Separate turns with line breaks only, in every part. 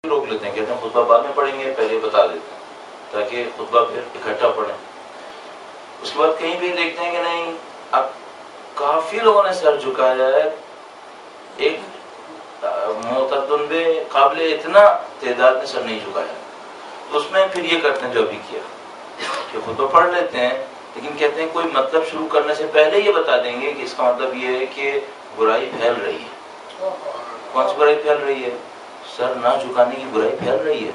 روک لیتے ہیں، کہتے ہیں خطبہ بعد میں پڑھیں گے، پہلے بتا دیتے ہیں تاکہ خطبہ پھر اکٹھا پڑھیں۔ اس کے بعد کہیں بھی دیکھتے ہیں کہ نہیں اب کافی لوگوں نے سر جھکایا ہے، ایک معتدن قابل اتنا تعداد نے سر نہیں جھکایا، اس میں پھر یہ کرتے ہیں جو ابھی کیا کہ خطبہ پڑھ لیتے ہیں، لیکن کہتے ہیں کوئی مطلب شروع کرنے سے پہلے یہ بتا دیں گے کہ اس کا مطلب یہ ہے کہ برائی پھیل رہی ہے۔ کون سی برائی پھیل رہی ہے؟ سر نہ جھکانے کی برائی پھیل رہی ہے۔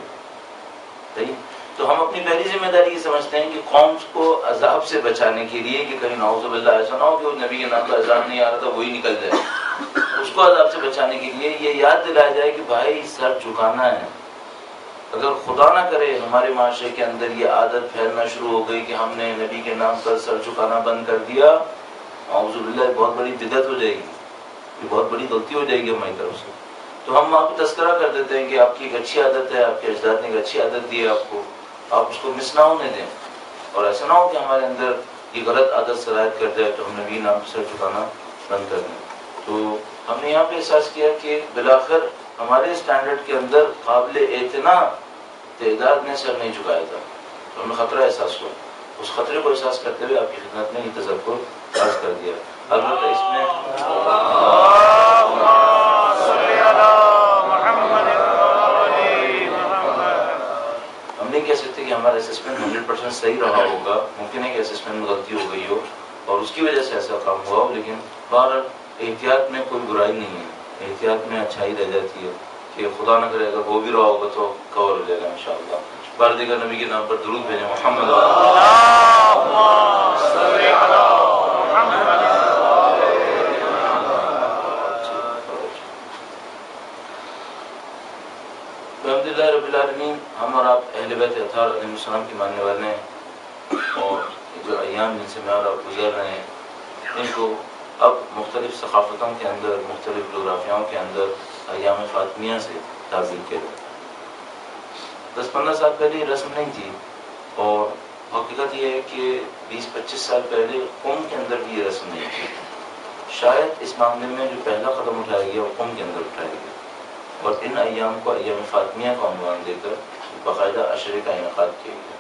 صحیح؟ تو ہم اپنی پہلی ذمہ داری یہ سمجھتے ہیں کہ قوم کو عذاب سے بچانے کے لیے کہ کہیں نعوذ باللہ ایسا نہ ہو کہ وہ نبی کے نام کا عذاب نہیں آ رہا تھا وہی نکل جائے، اس کو عذاب سے بچانے کے لیے یہ یاد دلایا جائے کہ بھائی سر جھکانا ہے۔ اگر خدا نہ کرے ہمارے معاشرے کے اندر یہ عادت پھیلنا شروع ہو گئی کہ ہم نے نبی کے نام پر سر جھکانا بند کر دیا، نعوذ باللہ بہت بڑی بدعت ہو جائے گی، یہ بہت بڑی غلطی ہو جائے گی ہماری طرف سے۔ تو ہم وہاں پہ تذکرہ کر دیتے ہیں کہ آپ کی ایک اچھی عادت ہے، آپ کے اجداد نے ایک اچھی عادت دی ہے آپ کو، آپ اس کو مس نہ ہونے دیں، اور ایسا نہ ہو کہ ہمارے اندر یہ غلط عادت سرایت کر جائے تو ہم نبی نام پر سر جھکانا بند کر دیں۔ تو ہم نے یہاں پہ احساس کیا کہ بالآخر ہمارے اسٹینڈرڈ کے اندر قابل اعتنا تعداد نے سر نہیں جھکایا تھا، تو ہمیں خطرہ احساس ہوا، اس خطرے کو احساس کرتے ہوئے آپ کی خدمت میں یہ تذکر عرض کر دیا۔ البتہ اس میں ہم نہیں کہہ سکتے کہ ہمارا اسسمنٹ 100% صحیح رہا ہوگا، ممکن ہے کہ اسسمنٹ میں غلطی ہو گئی ہو اور اس کی وجہ سے ایسا کام ہوا ہو، لیکن بہرحال احتیاط میں کوئی برائی نہیں ہے، احتیاط میں اچھائی رہ جاتی ہے کہ خدا نہ کرے اگر وہ بھی رہا ہوگا تو کور ہو جائے گا انشاءاللہ۔ بار دیگر نبی کے نام پر درود بھیجیں، محمد الحمدللہ رب العالمین۔ ہم اور آپ اہل بیت اطہار علیہ السلام کے ماننے والے ہیں، اور جو ایام جن سے میں اور آپ گزر رہے ہیں ان کو اب مختلف ثقافتوں کے اندر، مختلف جغرافیاؤں کے اندر ایام فاطمیہ سے تعبیر کیا جاتا ہے۔ 10-15 سال پہلے یہ رسم نہیں تھی، اور حقیقت یہ ہے کہ 20-25 سال پہلے قوم کے اندر بھی یہ رسم نہیں تھی۔ شاید اس معاملے میں جو پہلا قدم اٹھایا گیا وہ قوم کے اندر اٹھایا گیا، اور ان ایام کو ایام فاطمیہ کا عنوان دے کر باقاعدہ عشرے کا انعقاد کیا گیا۔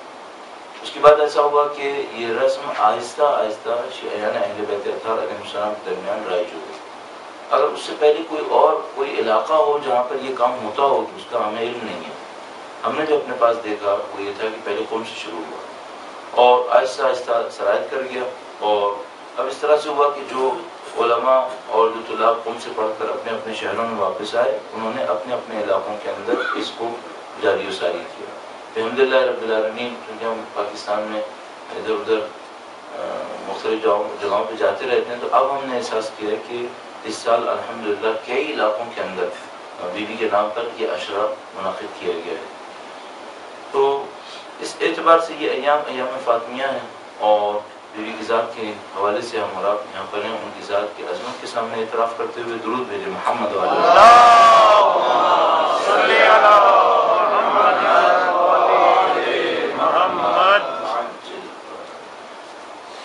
اس کے بعد ایسا ہوا کہ یہ رسم آہستہ آہستہ شیعیان اہل بیت اطہار علیہ السلام کے درمیان رائج ہو گئی۔ اگر اس سے پہلے کوئی علاقہ ہو جہاں پر یہ کام ہوتا ہو تو اس کا ہمیں علم نہیں ہے۔ ہم نے جو اپنے پاس دیکھا وہ یہ تھا کہ پہلے قوم سے شروع ہوا اور آہستہ آہستہ سرایت کر گیا، اور اب اس طرح سے ہوا کہ جو علماء اور جو طلاب قوم سے پڑھ کر اپنے اپنے شہروں میں واپس آئے، انہوں نے اپنے اپنے علاقوں کے اندر اس کو جاری و ساری کیا۔ الحمدللہ رب العالمین، کیونکہ ہم پاکستان میں ادھر ادھر مختلف جگہوں پہ جاتے رہتے ہیں، تو اب ہم نے احساس کیا کہ اس سال الحمدللہ کئی علاقوں کے اندر بی بی کے نام پر یہ عشرہ منعقد کیا گیا ہے۔ تو اس اعتبار سے یہ ایام فاطمیہ ہیں، اور بی بی کی ذات کے حوالے سے ہم اور آپ یہاں پر ہیں، ان کی ذات کی عظمت کے سامنے اعتراف کرتے ہوئے درود بھیجے، محمد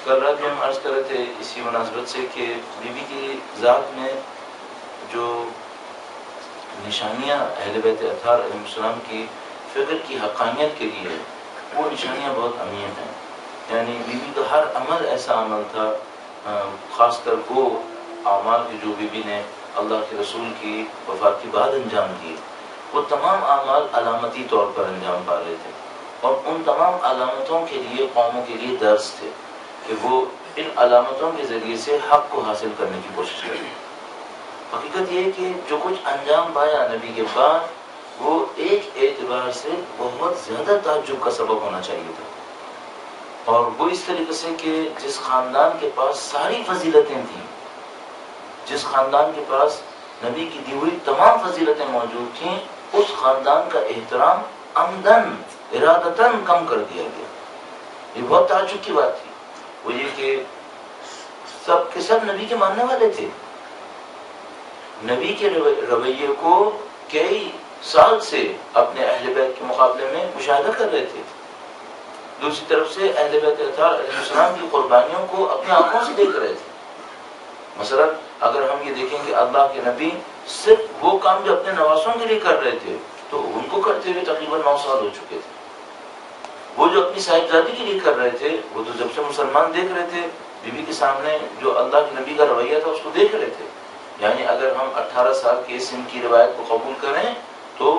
کل رات میں ہم عرض کر رہے تھے اسی مناسبت سے کہ بی بی کی ذات میں جو نشانیاں اہل بیت اطہار علیہ السلام کی فکر کی حقانیت کے لیے وہ نشانیاں بہت اہمیت ہیں۔ یعنی بی بی کا ہر عمل ایسا عمل تھا، خاص کر وہ اعمال کی جو بی بی نے اللہ کے رسول کی وفات کے بعد انجام دیے، وہ تمام اعمال علامتی طور پر انجام پا رہے تھے، اور ان تمام علامتوں کے لیے قوموں کے لیے درس تھے کہ وہ ان علامتوں کے ذریعے سے حق کو حاصل کرنے کی کوشش کریں۔ حقیقت یہ ہے کہ جو کچھ انجام پایا نبی کے بعد وہ ایک اعتبار سے بہت زیادہ تعجب کا سبب ہونا چاہیے تھا، اور وہ اس طریقے سے کہ جس خاندان کے پاس ساری فضیلتیں تھیں، جس خاندان کے پاس نبی کی دی ہوئی تمام فضیلتیں موجود تھیں، اس خاندان کا احترام عمدن ارادتاً کم کر دیا گیا۔ یہ بہت تعجب کی بات تھی، وہ یہ کہ سب کے سب نبی کے ماننے والے تھے، نبی کے رویے کو کئی سال سے اپنے اہل بیت کے مقابلے میں مشاہدہ کر رہے تھے، دوسری طرف سے اہل بیت اطہار علیہ السلام کی قربانیوں کو اپنی آنکھوں سے دیکھ رہے تھے۔ مثلا اگر ہم یہ دیکھیں کہ اللہ کے نبی صرف وہ کام جو اپنے نواسوں کے لیے کر رہے تھے تو ان کو ہوتے ہوئے تقریباً 9 سال ہو چکے تھے. وہ جو اپنی صاحبزادی کے لیے کر رہے تھے، وہ تو جب سے مسلمان دیکھ رہے تھے، بیوی کے سامنے جو اللہ کے نبی کا رویہ تھا اس کو دیکھ رہے تھے. یعنی اگر ہم 18 سال کے سن کی روایت کو قبول کریں تو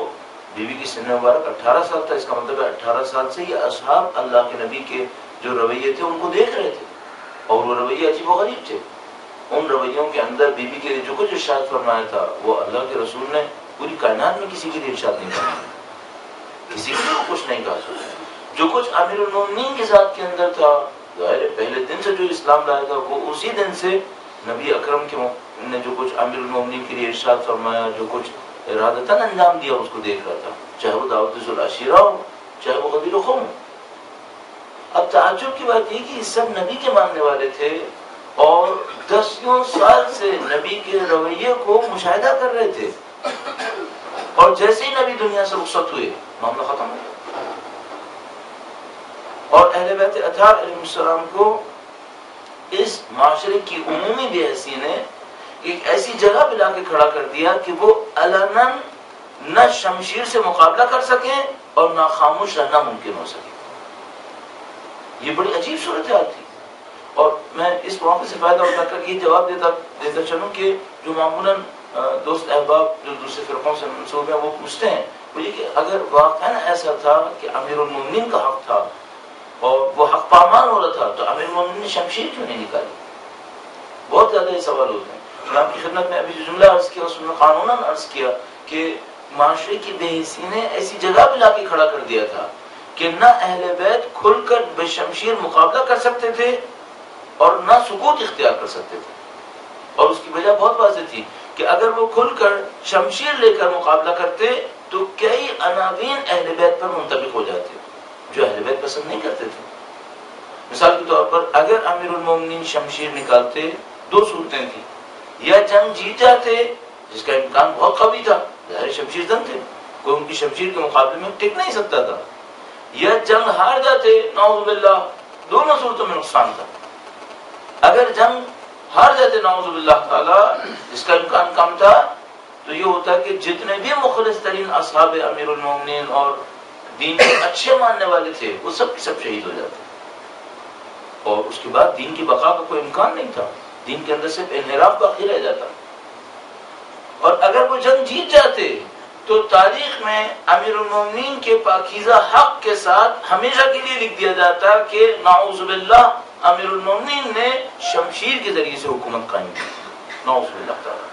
بیوی کی سن مبارک 18 سال تھا. اس کا مطلب ہے 18 سال سے یہ اصحاب اللہ کے نبی کے جو رویے تھے ان کو دیکھ رہے تھے، اور وہ رویے عجیب و غریب تھے. ان رویوں کے اندر بیوی کے لیے جو کچھ ارشاد فرمایا تھا وہ اللہ کے رسول نے پوری کائنات میں کسی کے لیے ارشاد نہیں فرمایا، کسی کے لیے کچھ نہیں کہا. جو کچھ امیر المومنین کے ذات کے اندر تھا، ظاہر پہلے دن سے جو اسلام لایا تھا وہ اسی دن سے نبی اکرم کے نے جو کچھ امیر المومنین کے لیے ارشاد فرمایا، جو کچھ ارادتاً انجام دیا اس کو دیکھ رہا تھا، چاہے وہ دعوت ذو العشیرہ ہو، چاہے وہ قبیل و قوم. اب تعجب کی بات یہ کہ یہ سب نبی کے ماننے والے تھے اور 10 سال سے نبی کے رویے کو مشاہدہ کر رہے تھے، اور جیسے ہی نبی دنیا سے رخصت ہوئے معاملہ ختم ہو گیا. اور اہل بیت اطہار علیہ السلام کو اس معاشرے کی عمومی بے حسی نے ایک ایسی جگہ پہ لا کے کھڑا کر دیا کہ وہ علناً نہ شمشیر سے مقابلہ کر سکیں اور نہ خاموش رہنا ممکن ہو سکے. یہ بڑی عجیب صورتحال تھی. اور میں اس موقع سے فائدہ اٹھا کر یہ جواب دیتا چلوں کہ جو معمولاً دوست احباب جو دوسرے فرقوں سے منسوب ہیں وہ پوچھتے ہیں مجھے کہ اگر واقعاً ایسا تھا کہ امیر المومنین کا حق تھا اور وہ حق پامان ہو رہا تھا تو امیر المومنین نے شمشیر کیوں نہیں نکالی؟ بہت زیادہ یہ سوال ہوتے ہیں. میں آپ کی خدمت میں ابھی جو جملہ عرض کیا اس میں قانوناً عرض کیا کہ معاشرے کی بے حسی نے ایسی جگہ پہ لا کے کھڑا کر دیا تھا کہ نہ اہل بیت کھل کر بے شمشیر مقابلہ کر سکتے تھے اور نہ سکوت اختیار کر سکتے تھے. اور اس کی وجہ بہت واضح تھی کہ اگر وہ کھل کر شمشیر لے کر مقابلہ کرتے تو کئی عناوین اہل بیت پر منطبق ہو جاتے جو اہل بیت پسند نہیں کرتے تھے. مثال کے طور پر اگر امیر المومنین شمشیر نکالتے 2 صورتیں تھیں، یا جنگ جیت جاتے جس کا امکان بہت قوی تھا، ظاہر شمشیر زن تھے، کوئی ان کی شمشیر کے مقابلے میں ٹک نہیں سکتا تھا، یا جنگ ہار جاتے نعوذ باللہ. دونوں صورتوں میں نقصان تھا. اگر جنگ ہار جاتے نعوذ باللہ تعالی جس کا امکان کم تھا تو یہ ہوتا کہ جتنے بھی مخلص ترین اصحاب امیر المومنین اور دین کے اچھے ماننے والے تھے وہ سب کے سب شہید ہو جاتے، اور اس کے بعد دین کی بقا کا کوئی امکان نہیں تھا. دین کے اندر صرف انحراف باقی رہ جاتا. اور اگر وہ جنگ جیت جاتے تو تاریخ میں امیر المومنین کے پاکیزہ حق کے ساتھ ہمیشہ کے لیے لکھ دیا جاتا کہ نعوذ باللہ امیر المومنین نے شمشیر کے ذریعے سے حکومت قائم کی. نعوذ باللہ تعالی.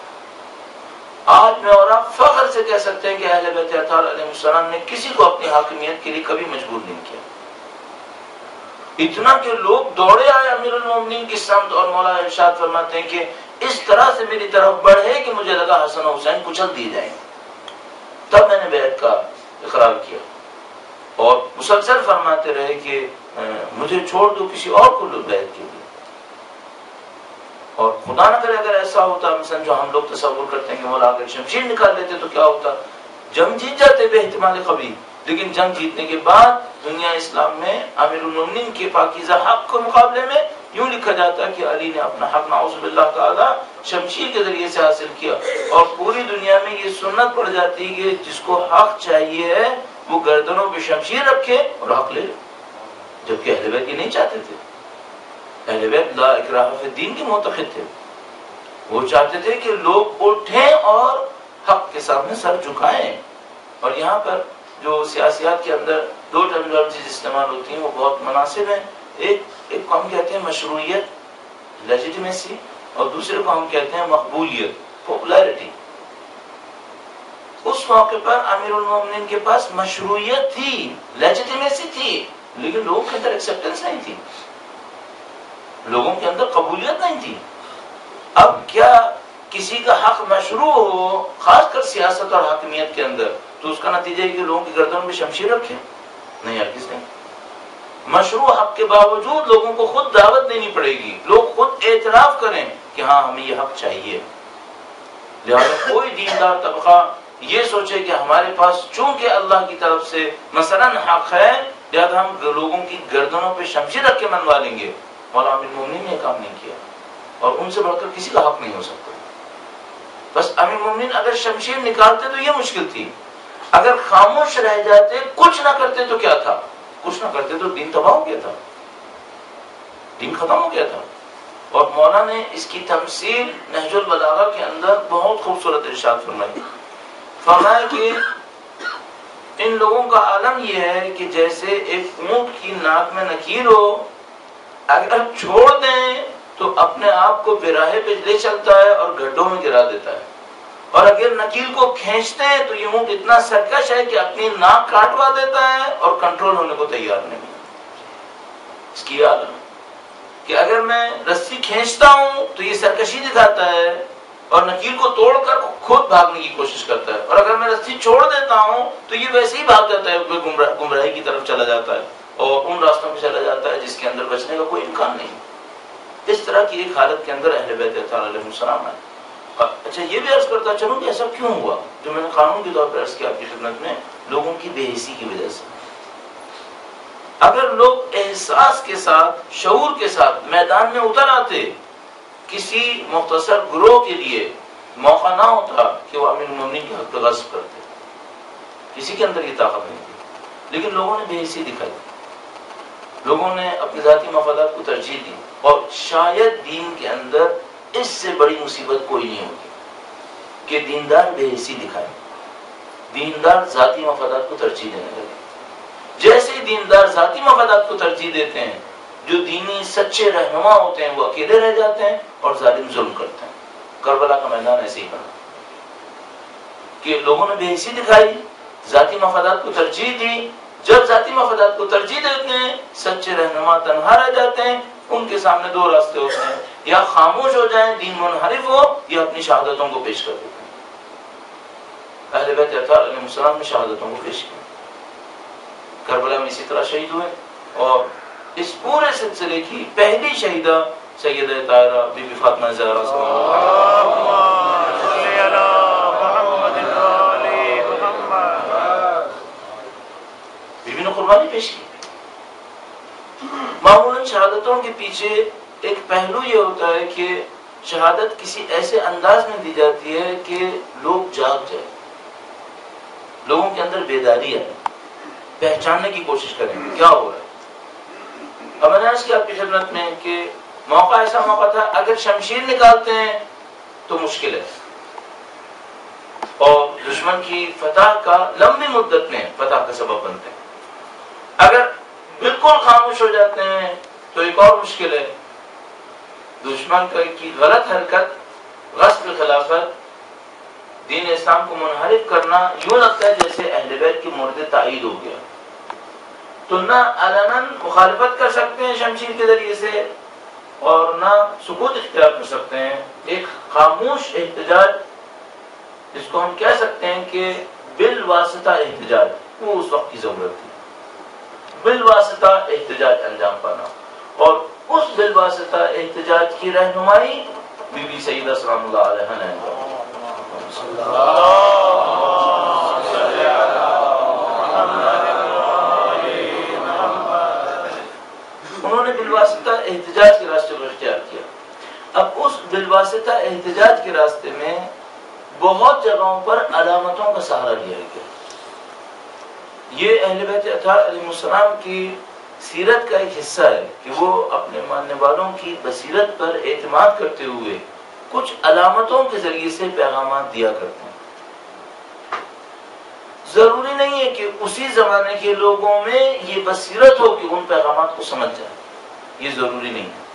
آج میں اور آپ فخر سے کہہ سکتے ہیں کہ اہل بیت اطہار علیہ السلام نے کسی کو اپنی حاکمیت کے لیے کبھی مجبور نہیں کیا. اتنا کہ لوگ دوڑے آئے امیر المومنین کی سمت اور مولا ارشاد فرماتے ہیں کہ اس طرح سے میری طرف بڑھے کہ مجھے لگا حسن و حسین کچل دیے جائیں. تب میں نے بیعت کا اقرار کیا اور مسلسل فرماتے رہے کہ مجھے چھوڑ دو کسی اور کو لو بیعت کے لیے. اور خدا نہ کرے اگر ایسا ہوتا مثلا جو ہم لوگ تصور کرتے ہیں کہ مولا اگر شمشیر نکال لیتے تو کیا ہوتا؟ جنگ جیت جاتے بے احتمال قوی، لیکن جنگ جیتنے کے بعد دنیا اسلام میں امیر المومنین کے پاکیزہ حق کے مقابلے میں یوں لکھا جاتا کہ علی نے اپنا حق نعوذ باللہ تعالی شمشیر کے ذریعے سے حاصل کیا، اور پوری دنیا میں یہ سنت پڑ جاتی کہ جس کو حق چاہیے ہے وہ گردنوں پہ شمشیر رکھے اور حق لے، جبکہ اہل بیت یہ نہیں چاہتے تھے. اہل بیت لا اکراہ فی الدین کے معتقد تھے. وہ چاہتے تھے کہ لوگ اٹھیں اور حق کے سامنے سر جھکائیں. اور یہاں پر جو سیاسیات کے اندر 2 ٹرمینالوجیز استعمال ہوتی ہیں وہ بہت مناسب ہیں. ایک کو ہم کہتے ہیں مشروعیت لیجیٹیمیسی، اور دوسرے کو ہم کہتے ہیں مقبولیت پاپولیرٹی. اس موقع پر امیر المومنین کے پاس مشروعیت تھی، لیجیٹیمیسی تھی، لیکن لوگوں کے اندر ایکسیپٹنس نہیں تھی، لوگوں کے اندر قبولیت نہیں تھی. اب کیا کسی کا حق مشروع ہو خاص کر سیاست اور حاکمیت کے اندر تو اس کا نتیجہ ہے کہ لوگوں کی گردن میں شمشیر رکھے؟ نہیں ہرگز نہیں. مشروع حق کے باوجود لوگوں کو خود دعوت دینی پڑے گی، لوگ خود اعتراف کریں کہ ہاں ہمیں یہ حق چاہیے. لہذا کوئی دیندار طبقہ یہ سوچے کہ ہمارے پاس چونکہ اللہ کی طرف سے مثلا حق ہے لہذا ہم لوگوں کی گردنوں پہ شمشیر رکھ کے منوا لیں گے، مولا امیر المومنین نے یہ کام نہیں کیا، اور ان سے بڑھ کر کسی کا حق نہیں ہو سکتا. بس امیر المومنین اگر شمشیر نکالتے تو یہ مشکل تھی، اگر خاموش رہ جاتے، کچھ نہ کرتے تو کیا تھا؟ کچھ نہ کرتے تو دین تباہ ہو گیا تھا، دین ختم ہو گیا تھا۔ اور مولا نے اس کی تمثیل نہج البلاغہ کے اندر بہت خوبصورت ارشاد فرمائی، فرمایا کہ ان لوگوں کا عالم یہ ہے کہ جیسے ایک اونٹ کی ناک میں نکیر ہو، اگر چھوڑ دیں تو اپنے آپ کو براہے پہ لے چلتا ہے اور گڈھوں میں گرا دیتا ہے، اور اگر نکیل کو کھینچتے ہیں تو یہ اونٹ اتنا سرکش ہے کہ اپنی ناک کاٹوا دیتا ہے اور کنٹرول ہونے کو تیار نہیں۔ اس کی عالم کہ اگر میں رسی کھینچتا ہوں تو یہ سرکشی دکھاتا ہے اور نکیل کو توڑ کر خود بھاگنے کی کوشش کرتا ہے، اور اگر میں رسی چھوڑ دیتا ہوں تو یہ ویسے ہی بھاگ جاتا ہے، گمراہی کی طرف چلا جاتا ہے اور ان راستوں پہ چلا جاتا ہے جس کے اندر بچنے کا کوئی امکان نہیں۔ اس طرح کی ایک حالت کے اندر اہل بیت اطہار علیہ السلام ہے۔ اچھا یہ بھی عرض کرتا چلوں کہ ایسا کیوں ہوا، جو میں نے قانون کے طور پر عرض کیا آپ کی خدمت میں، لوگوں کی بے حسی کی وجہ سے۔ اگر لوگ احساس کے ساتھ، شعور کے ساتھ میدان میں اتر آتے، کسی مختصر گروہ کے لیے موقع نہ ہوتا کہ وہ امیر المومنین کے حق پہ غصب کرتے، کسی کے اندر یہ طاقت نہیں تھی، لیکن لوگوں نے بے حسی دکھائی، لوگوں نے اپنے ذاتی مفادات کو ترجیح دی، اور شاید دین کے اندر اس سے بڑی مصیبت کوئی نہیں ہوگی کہ دیندار بے حسی دکھائے، دیندار ذاتی مفادات کو ترجیح دینے لگے۔ جیسے دیندار ذاتی مفادات کو ترجیح دیتے ہیں، جو دینی سچے رہنما ہوتے ہیں وہ اکیلے رہ جاتے ہیں اور ظالم ظلم کرتے ہیں۔ کربلا کا میدان ایسے ہی بنا کہ لوگوں نے بے حسی دکھائی، ذاتی مفادات کو ترجیح دی۔ جب ذاتی مفادات کو ترجیح دیتے ہیں، سچے رہنما تنہا رہ جاتے ہیں، ان کے سامنے دو راستے ہوتے ہیں، یا خاموش ہو جائیں، دین منحرف ہو، یا اپنی شہادتوں کو پیش کر دیتے ہیں۔ اہل بیت اطہار علیہ السلام نے شہادتوں کو پیش کیا، کربلا میں اسی طرح شہید ہوئے، اور اس پورے سلسلے کی پہلی شہیدہ سیدہ طاہرہ بی بی فاطمہ زہرا صلی اللہ علیہ وسلم، بی بی نے قربانی پیش کی۔ معمولاً شہادتوں کے پیچھے ایک پہلو یہ ہوتا ہے کہ شہادت کسی ایسے انداز میں دی جاتی ہے کہ لوگ جاگ جائیں، لوگوں کے اندر بیداری آئے، پہچاننے کی کوشش کریں کیا ہو رہا ہے۔ اب میں نے عرض کیا آپ کی خدمت میں کہ موقع ایسا موقع تھا، اگر شمشیر نکالتے ہیں تو مشکل ہے، اور دشمن کی فتح کا لمبی مدت میں فتح کا سبب بنتے ہیں۔ اگر بالکل خاموش ہو جاتے ہیں تو ایک اور مشکل ہے، دشمن کی غلط حرکت، غصب خلافت، دین اسلام کو منحرف کرنا، یوں لگتا ہے جیسے اہل بیت کی مورد تائید ہو گیا، تو نہ علناً مخالفت کر سکتے ہیں شمشیر کے ذریعے سے، اور نہ سکوت اختیار کر سکتے ہیں۔ ایک خاموش احتجاج، جس کو ہم کہہ سکتے ہیں کہ بالواسطہ احتجاج، وہ اس وقت کی ضرورت تھی، بالواسطہ احتجاج انجام پانا، اور اس بالواسطہ احتجاج کی رہنمائی بی بی سیدہ سلام اللہ علیہ نے انہوں نے بالواسطہ احتجاج کے راستے کو اختیار کیا۔ اب اس بالواسطہ احتجاج کے راستے میں بہت جگہوں پر علامتوں کا سہارا لیا گیا۔ یہ اہل بیت اطہار علیہ السلام کی سیرت کا ایک حصہ ہے کہ وہ اپنے ماننے والوں کی بصیرت پر اعتماد کرتے ہوئے کچھ علامتوں کے ذریعے سے پیغامات دیا کرتے ہیں۔ ضروری نہیں ہے کہ اسی زمانے کے لوگوں میں یہ بصیرت ہو کہ ان پیغامات کو سمجھ جائیں، یہ ضروری نہیں ہے۔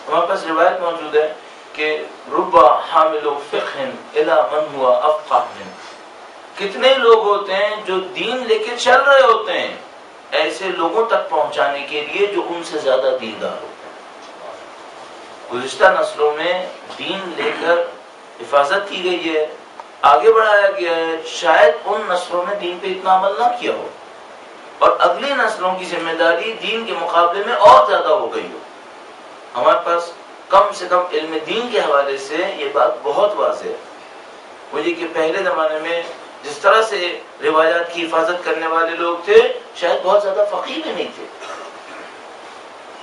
ہمارے پاس روایت موجود ہے کہ رب حامل فقہ الی من هو افقہ من، کتنے لوگ ہوتے ہیں جو دین لے کے چل رہے ہوتے ہیں ایسے لوگوں تک پہنچانے کے لیے جو ان سے زیادہ دیندار ہوتے ہیں۔ گزشتہ نسلوں میں دین لے کر حفاظت کی گئی ہے، آگے بڑھایا گیا ہے، شاید ان نسلوں نے دین پہ اتنا عمل نہ کیا ہو، اور اگلی نسلوں کی ذمہ داری دین کے مقابلے میں اور زیادہ ہو گئی ہو۔ ہمارے پاس کم سے کم علم دین کے حوالے سے یہ بات بہت واضح ہے، وہ یہ کہ پہلے زمانے میں جس طرح سے روایات کی حفاظت کرنے والے لوگ تھے، شاید بہت زیادہ فقیہ بھی نہیں تھے،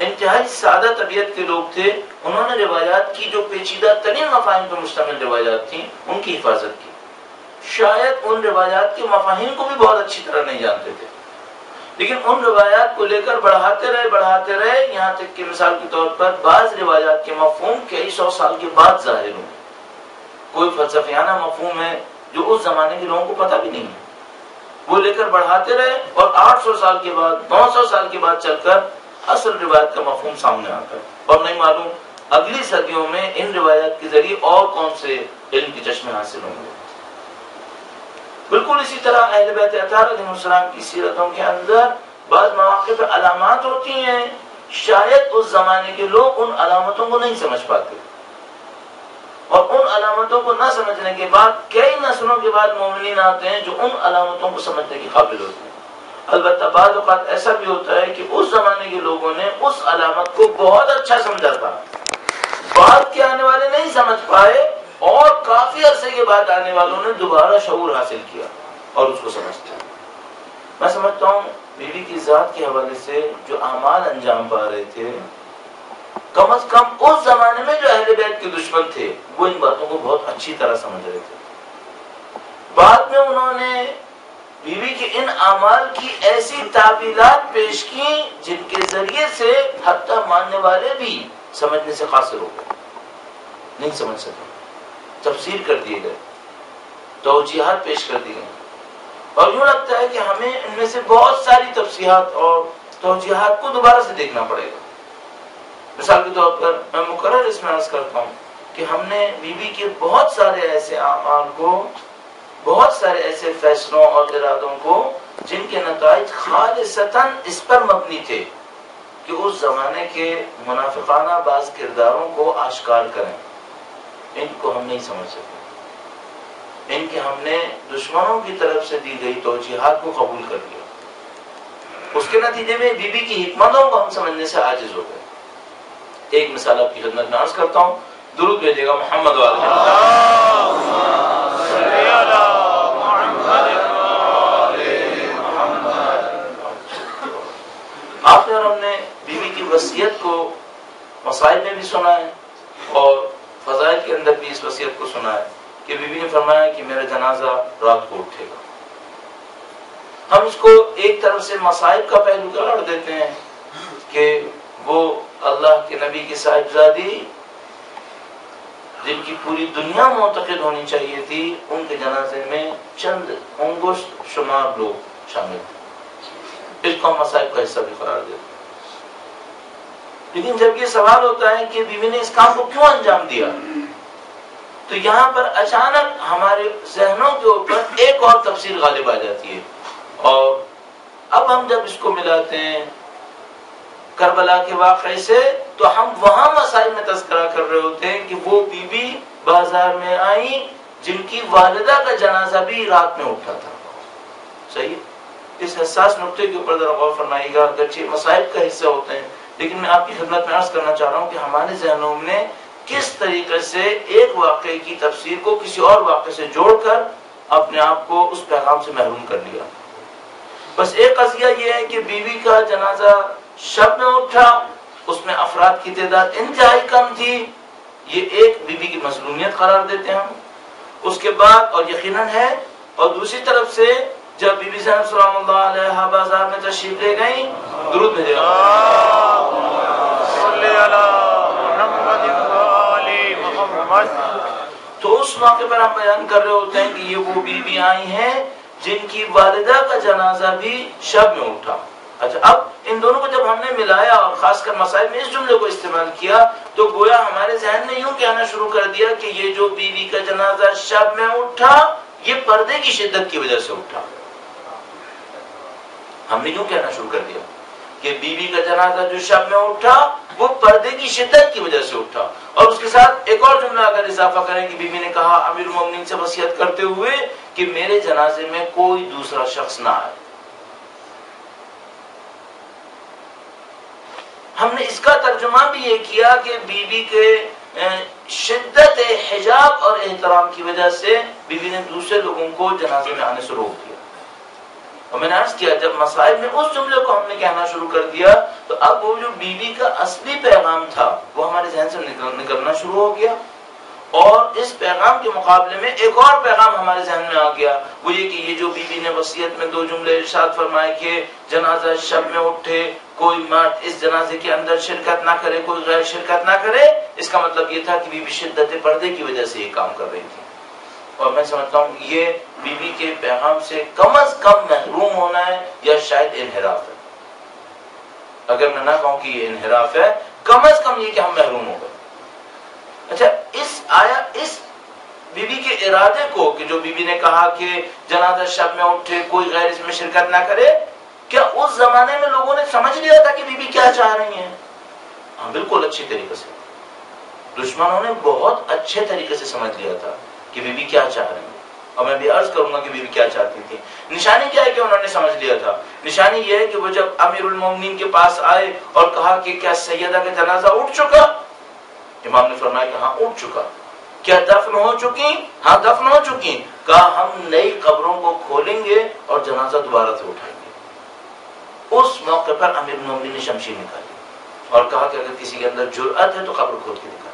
انتہائی سادہ طبیعت کے لوگ تھے۔ انہوں نے روایات کی جو پیچیدہ ترین مفاہیم پر مشتمل روایات تھیں ان کی حفاظت کی، شاید ان روایات کے مفاہیم کو بھی بہت اچھی طرح نہیں جانتے تھے، لیکن ان روایات کو لے کر بڑھاتے رہے یہاں تک کہ مثال کے طور پر بعض روایات کے مفہوم کئی سو سال کے بعد ظاہر ہوئے. کوئی فلسفیانہ مفہوم ہے جو اس زمانے کے لوگوں کو پتہ بھی نہیں ہے، وہ لے کر بڑھاتے رہے اور 800 سال کے بعد 900 سال کے بعد چل کر اصل روایت کا مفہوم سامنے آتا ہے، اور نہیں معلوم اگلی صدیوں میں ان روایات کے ذریعے اور کون سے علم کے چشمے حاصل ہوں گے. بالکل اسی طرح اہل بیت اطہار علیہ السلام کی سیرتوں کے اندر بعض مواقع پر علامات ہوتی ہیں، شاید اس زمانے کے لوگ ان علامتوں کو نہیں سمجھ پاتے، اور ان علامتوں کو نہ سمجھنے کے بعد کئی نسلوں کے بعد مومنین آتے ہیں جو ان علامتوں کو سمجھنے کے قابل ہوتے ہیں. البتہ بعض اوقات ایسا بھی ہوتا ہے کہ اس زمانے کے لوگوں نے اس علامت کو بہت اچھا سمجھا تھا، بعد کے آنے والے نہیں سمجھ پائے، اور کافی عرصے کے بعد آنے والوں نے دوبارہ شعور حاصل کیا اور اس کو سمجھتے ہیں. میں سمجھتا ہوں بیوی کی ذات کے حوالے سے جو اعمال انجام پا رہے تھے، کم از کم اس زمانے میں جو اہل بیت کے دشمن تھے وہ ان باتوں کو بہت اچھی طرح سمجھ رہے تھے. بعد میں انہوں نے بیوی کے ان اعمال کی ایسی تعبیرات پیش کی جن کے ذریعے سے حتی ماننے والے بھی سمجھنے سے قاصر ہو گئے، نہیں سمجھ سکے، تفسیر کر دیے گئے، توجیحات پیش کر دی گئی، اور یوں لگتا ہے کہ ہمیں ان میں سے بہت ساری تفسیرات اور توجیحات کو دوبارہ سے دیکھنا پڑے گا. مثال کے طور پر میں مقرر اس میں عرض کرتا ہوں کہ ہم نے بیوی کے بہت سارے ایسے اعمال کو، بہت سارے ایسے فیصلوں اور ارادوں کو جن کے نتائج خالصتاً اس پر مبنی تھے کہ اس زمانے کے منافقانہ بعض کرداروں کو آشکار کریں، ان کو ہم نہیں سمجھ سکے، ان کے ہم نے دشمنوں کی طرف سے دی گئی توجیحات کو قبول کر لیا. اس کے نتیجے میں بیوی کی حکمتوں کو ہم سمجھنے سے عاجز ہو گئے. ایک مثال آپ کی خدمت میں عرض کرتا ہوں، درود بھیجے گا محمد والے. آپ نے اور ہم نے بیوی کی وصیت کو مسائل میں بھی سنا ہے اور فضائل کے اندر بھی اس وصیت کو سنا ہے کہ بیوی نے فرمایا کہ میرا جنازہ رات کو اٹھے گا. ہم اس کو ایک طرف سے مصائب کا پہلو قرار دیتے ہیں کہ وہ اللہ کے نبی کی صاحبزادی جن کی پوری دنیا معتقد ہونی چاہیے تھی، ان کے جنازے میں چند انگشت شمار لوگ شامل تھے. اس کو ہم مصائب کا حصہ بھی قرار دیتے ہیں. لیکن جب یہ سوال ہوتا ہے کہ بیوی نے اس کام کو کیوں انجام دیا، تو یہاں پر اچانک ہمارے ذہنوں کے اوپر ایک اور تفسیر غالب آ جاتی ہے، اور اب ہم جب اس کو ملاتے ہیں کربلا کے واقعے سے تو ہم وہاں مسائل میں تذکرہ کر رہے ہوتے ہیں کہ وہ بیوی بازار میں آئی جن کی والدہ کا جنازہ بھی رات میں اٹھا تھا. صحیح، اس حساس نقطے کے اوپر ذرا غور فرمائیے گا. اگرچہ مصائب کا حصہ ہوتے ہیں، لیکن میں آپ کی خدمت میں عرض کرنا چاہ رہا ہوں کہ ہمارے ذہنوں نے کس طریقے سے ایک واقعے کی تفسیر کو کسی اور واقعے سے جوڑ کر اپنے آپ کو اس پیغام سے محروم کر لیا. بس ایک قضیہ یہ ہے کہ بیوی کا جنازہ شب میں اٹھا، اس میں افراد کی تعداد انتہائی کم تھی، یہ ایک بیوی کی مظلومیت قرار دیتے ہیں ہم. اس کے بعد اور یقیناً ہے، اور دوسری طرف سے جب بی بی زینب سلام اللہ علیہ بازار میں تشریف لے گئیں، درود بھیجے گا تو اس موقع پر ہم بیان کر رہے ہوتے ہیں کہ یہ وہ بیوی آئی ہیں جن کی والدہ کا جنازہ بھی شب میں اٹھا. اچھا، اب ان دونوں کو جب ہم نے ملایا اور خاص کر مسائل میں اس جملے کو استعمال کیا تو گویا ہمارے ذہن نے یوں کہنا شروع کر دیا کہ یہ جو بیوی کا جنازہ شب میں اٹھا یہ پردے کی شدت کی وجہ سے اٹھا. ہم نے یوں کہنا شروع کر دیا کہ بیوی کا جنازہ جو شب میں اٹھا وہ پردے کی شدت کی وجہ سے اٹھا. اور اس کے ساتھ ایک اور جملہ اگر اضافہ کریں کہ بیوی نے کہا امیر المومنین سے وصیت کرتے ہوئے کہ میرے جنازے میں کوئی دوسرا شخص نہ آئے. ہم نے اس کا ترجمہ بھی یہ کیا کہ بیوی کے شدت حجاب اور احترام کی وجہ سے بیوی نے دوسرے لوگوں کو جنازے میں آنے سے روک دیا. اور میں نے عرض کیا جب مسائل میں اس جملے کو ہم نے کہنا شروع کر دیا تو اب وہ جو بیوی کا اصلی پیغام تھا وہ ہمارے ذہن سے نکلنا شروع ہو گیا. اور اس پیغام کے مقابلے میں ایک اور پیغام ہمارے ذہن میں آ گیا، وہ یہ کہ یہ جو بی بی نے وصیت میں 2 جملے ارشاد فرمائے کہ جنازہ شب میں اٹھے، کوئی مرد اس جنازے کے اندر شرکت نہ کرے، کوئی غیر شرکت نہ کرے، اس کا مطلب یہ تھا کہ بی بی شدت پردے کی وجہ سے یہ کام کر رہی تھی۔ اور میں سمجھتا ہوں یہ بی بی کے پیغام سے کم از کم محروم ہونا ہے یا شاید انحراف ہے۔ اگر میں نہ کہوں کہ یہ انحراف ہے، کم از کم یہ کہ ہم محروم ہو گئے۔ اچھا، اس بی بی کے ارادے کو کہ جو بی بی نے کہا کہ جنازہ شب میں اٹھے، کوئی غیر اس میں شرکت نہ کرے، کیا اس زمانے میں لوگوں نے سمجھ لیا تھا کہ بی بی کیا چاہ رہی ہیں؟ ہاں، بالکل اچھی طریقے سے دشمنوں نے بہت اچھے طریقے سے سمجھ لیا تھا کہ بی بی کیا چاہ رہی ہیں، اور میں بھی عرض کروں گا کہ بی بی کیا چاہتی تھی۔ نشانی کیا ہے کہ انہوں نے سمجھ لیا تھا؟ نشانی یہ ہے کہ وہ جب امیر المومنین کے پاس آئے اور کہا کہ کیا سیدہ کا جنازہ اٹھ چکا؟ امام نے فرمایا کہ ہاں اٹھ چکا۔ کیا دفن ہو چکی؟ ہاں دفن ہو چکی۔ کہا ہم نئی قبروں کو کھولیں گے اور جنازہ دوبارہ سے اٹھائیں گے۔ اس موقع پر امیر المومنین نے شمشیر نکالی اور کہا کہ اگر کسی کے اندر جرأت ہے تو قبر کھول کے دکھائے۔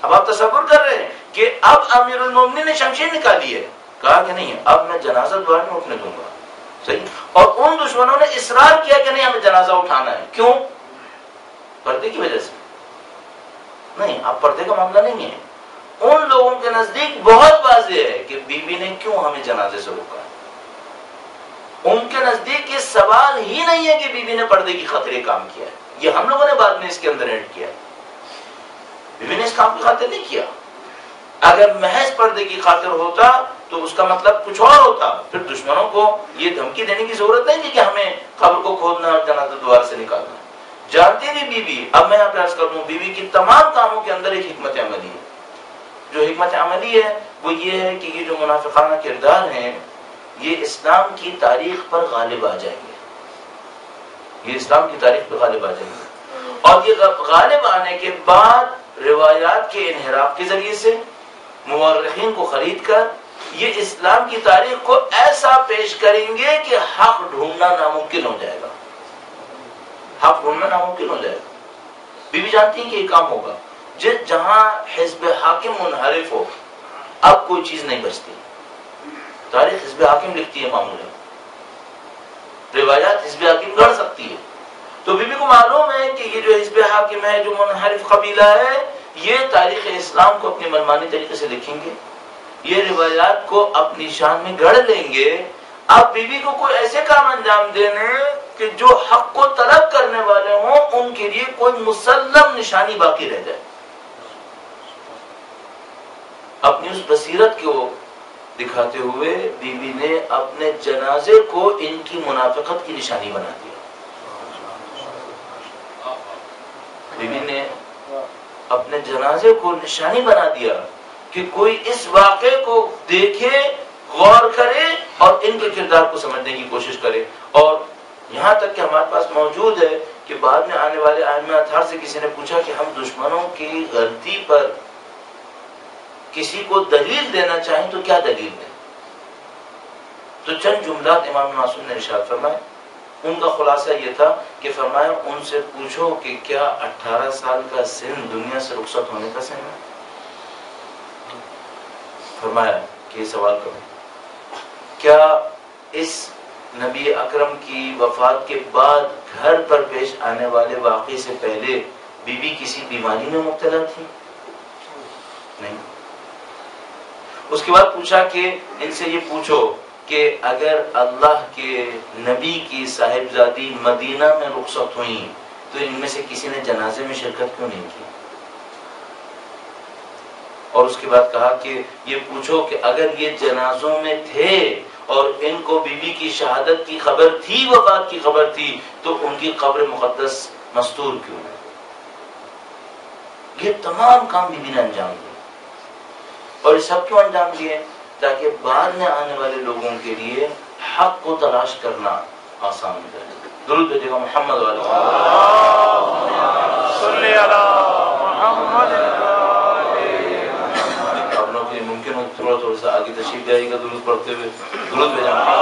اب آپ تصور کر رہے ہیں کہ اب امیر المومنین نے شمشیر نکالی ہے، کہا کہ نہیں اب میں جنازہ دوبارہ نہیں اٹھنے دوں گا، صحیح۔ اور ان دشمنوں نے اصرار کیا کہ نہیں ہمیں جنازہ اٹھانا ہے۔ کیوں؟ پردے کی وجہ سے نہیں، اب پردے کا معاملہ نہیں ہے۔ ان لوگوں کے نزدیک بہت واضح ہے کہ بی بی نے کیوں ہمیں جنازے سے روکا ہے۔ ان کے نزدیک یہ سوال ہی نہیں ہے کہ بی بی نے پردے کی خاطر کام کیا ہے، یہ ہم لوگوں نے بعد میں اس کے اندر ایڈ کیا ہے۔ بی بی نے اس کام کی خاطر نہیں کیا۔ اگر محض پردے کی خاطر ہوتا تو اس کا مطلب کچھ اور ہوتا، پھر دشمنوں کو یہ دھمکی دینے کی ضرورت نہیں تھی کہ ہمیں قبر کو کھودنا اور جنازہ دوبارہ سے نکالنا۔ جانتی تھی بی بی، اب میں یہاں پہ عرض کر دوں، بی بی کی تمام کاموں کے اندر ایک حکمت عملی ہے۔ جو حکمت عملی ہے وہ یہ ہے کہ یہ جو منافقانہ کردار ہیں یہ اسلام کی تاریخ پر غالب آ جائیں گے، یہ اسلام کی تاریخ پر غالب آ جائیں گے، اور یہ غالب آنے کے بعد روایات کے انحراف کے ذریعے سے مورخین کو خرید کر یہ اسلام کی تاریخ کو ایسا پیش کریں گے کہ حق ڈھونڈنا ناممکن ہو جائے گا، حق ڈھونڈنا ناممکن ہو جائے گا۔ بی بی جانتی ہیں کہ یہ کام ہوگا، جہاں حزب حاکم منحرف ہو اب کوئی چیز نہیں بچتی۔ تاریخ حزب حاکم لکھتی ہے معمولی، روایات حزب حاکم گڑھ سکتی ہے، تو بی بی کو معلوم ہے کہ یہ جو حزب حاکم ہے، جو منحرف قبیلہ ہے، یہ تاریخ اسلام کو اپنی منمانی طریقے سے لکھیں گے، یہ روایات کو اپنی شان میں گڑھ لیں گے۔ اب بی بی کو کوئی ایسے کام انجام دینے کہ جو حق کو طلب کرنے والے ہوں ان کے لیے کوئی مسلم نشانی باقی رہ جائے۔ اپنی اس بصیرت کو دکھاتے ہوئے بی بی نے اپنے جنازے کو ان کی منافقت کی نشانی بنا دیا۔ بی بی نے اپنے جنازے کو نشانی بنا دیا کہ کوئی اس واقعے کو دیکھے، غور کرے اور ان کے کردار کو سمجھنے کی کوشش کرے۔ اور یہاں تک کہ ہمارے پاس موجود ہے کہ بعد میں آنے والے ائمہ اطہار سے کسی نے پوچھا کہ ہم دشمنوں کی غلطی پر کسی کو دلیل دینا چاہیں تو کیا دلیل دیں؟ تو چند جملات امام معصوم نے ارشاد فرمائے، ان کا خلاصہ یہ تھا کہ فرمایا ان سے پوچھو کہ کیا 18 سال کا سن دنیا سے رخصت ہونے کا سن ہے؟ فرمایا کہ یہ سوال کرو، کیا اس نبی اکرم کی وفات کے بعد گھر پر پیش آنے والے واقعے سے پہلے بی بی کسی بیماری میں مبتلا تھی؟ نہیں۔ اس کے بعد پوچھا کہ ان سے یہ پوچھو کہ اگر اللہ کے نبی کی صاحبزادی مدینہ میں رخصت ہوئیں تو ان میں سے کسی نے جنازے میں شرکت کیوں نہیں کی؟ اور اس کے بعد کہا کہ یہ پوچھو کہ اگر یہ جنازوں میں تھے اور ان کو بی بی کی شہادت کی خبر تھی، وفات کی خبر تھی، تو ان کی قبر مقدس مستور کیوں ہے؟ یہ تمام کام بی بی نے انجام دیے، اور یہ سب کیوں انجام دیے؟ تاکہ بعد میں آنے والے لوگوں کے لیے حق کو تلاش کرنا آسان ہو جائے۔ درود بھیجے گا محمد والے صلی اللہ محمد۔ آپ لوگوں کے لیے ممکن ہو تھوڑا سا آگے تشریف جائے گا درود پڑھتے ہوئے، درود بھیجا محمد۔